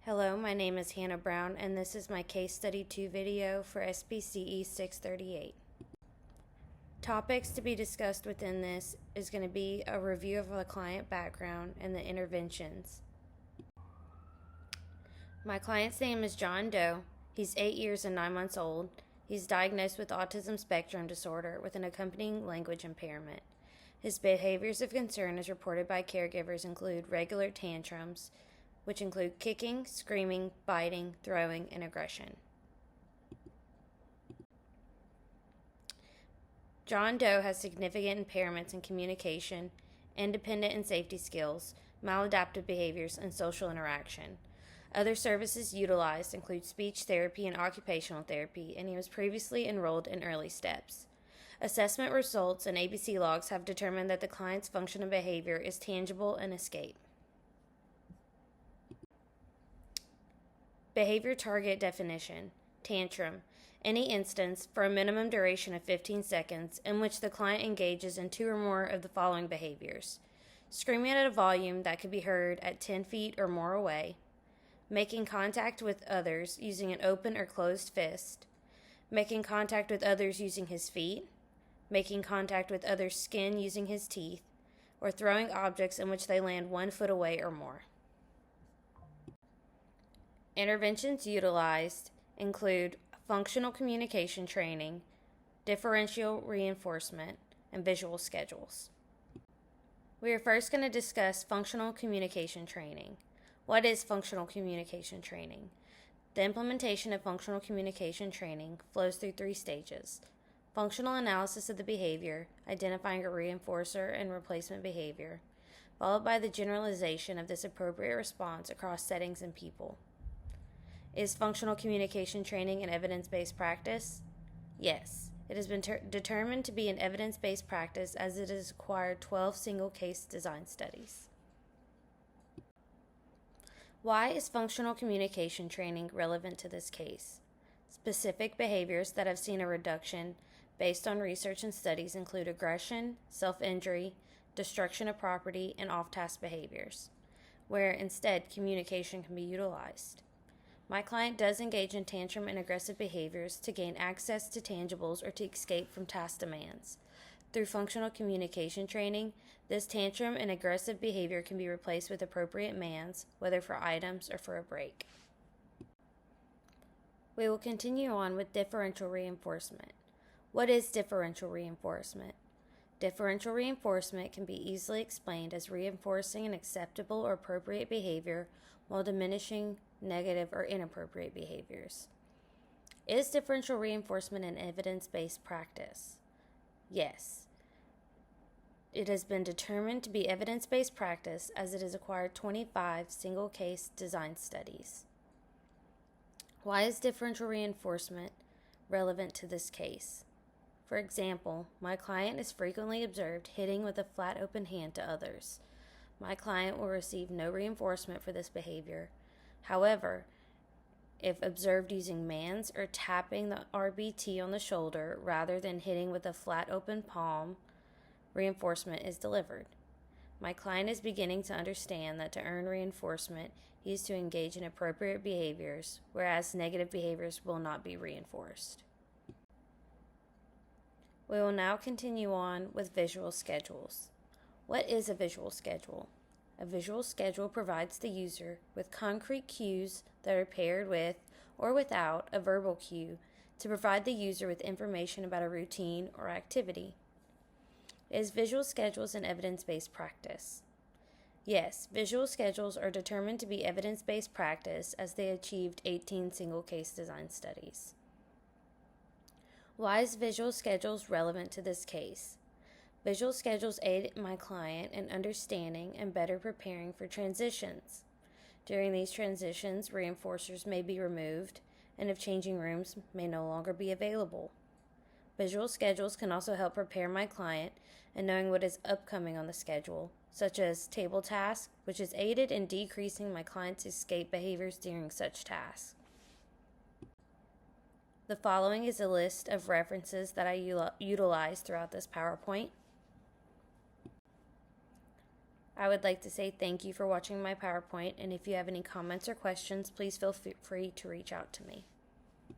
Hello, my name is Hannah Brown, and this is my Case Study 2 video for SPCE 638. Topics to be discussed within this is going to be a review of the client background and the interventions. My client's name is John Doe. He's 8 years and 9 months old. He's diagnosed with autism spectrum disorder with an accompanying language impairment. His behaviors of concern as reported by caregivers include regular tantrums, which include kicking, screaming, biting, throwing, and aggression. John Doe has significant impairments in communication, independent and safety skills, maladaptive behaviors, and social interaction. Other services utilized include speech therapy and occupational therapy, and he was previously enrolled in Early Steps. Assessment results and ABC logs have determined that the client's function and behavior is tangible and escape. Behavior target definition. Tantrum. Any instance for a minimum duration of 15 seconds in which the client engages in 2 or more of the following behaviors. Screaming at a volume that could be heard at 10 feet or more away. Making contact with others using an open or closed fist. Making contact with others using his feet. Making contact with others' skin using his teeth. Or throwing objects in which they land 1 foot away or more. Interventions utilized include functional communication training, differential reinforcement, and visual schedules. We are first going to discuss functional communication training. What is functional communication training? The implementation of functional communication training flows through 3 stages. Functional analysis of the behavior, identifying a reinforcer and replacement behavior, followed by the generalization of this appropriate response across settings and people. Is functional communication training an evidence-based practice? Yes. It has been determined to be an evidence-based practice as it has acquired 12 single-case design studies. Why is functional communication training relevant to this case? Specific behaviors that have seen a reduction based on research and studies include aggression, self-injury, destruction of property, and off-task behaviors, where instead communication can be utilized. My client does engage in tantrum and aggressive behaviors to gain access to tangibles or to escape from task demands. Through functional communication training, this tantrum and aggressive behavior can be replaced with appropriate commands, whether for items or for a break. We will continue on with differential reinforcement. What is differential reinforcement? Differential reinforcement can be easily explained as reinforcing an acceptable or appropriate behavior while diminishing negative or inappropriate behaviors. Is differential reinforcement an evidence-based practice? Yes. It has been determined to be evidence-based practice as it has acquired 25 single-case design studies. Why is differential reinforcement relevant to this case? For example, my client is frequently observed hitting with a flat open hand to others. My client will receive no reinforcement for this behavior. However, if observed using mands or tapping the RBT on the shoulder rather than hitting with a flat open palm, reinforcement is delivered. My client is beginning to understand that to earn reinforcement, he is to engage in appropriate behaviors, whereas negative behaviors will not be reinforced. We will now continue on with visual schedules. What is a visual schedule? A visual schedule provides the user with concrete cues that are paired with or without a verbal cue to provide the user with information about a routine or activity. Is visual schedules an evidence-based practice? Yes, visual schedules are determined to be evidence-based practice as they achieved 18 single-case design studies. Why is visual schedules relevant to this case? Visual schedules aid my client in understanding and better preparing for transitions. During these transitions, reinforcers may be removed, and if changing rooms may no longer be available. Visual schedules can also help prepare my client in knowing what is upcoming on the schedule, such as table tasks, which is aided in decreasing my client's escape behaviors during such tasks. The following is a list of references that I utilize throughout this PowerPoint. I would like to say thank you for watching my PowerPoint, and if you have any comments or questions, please feel free to reach out to me.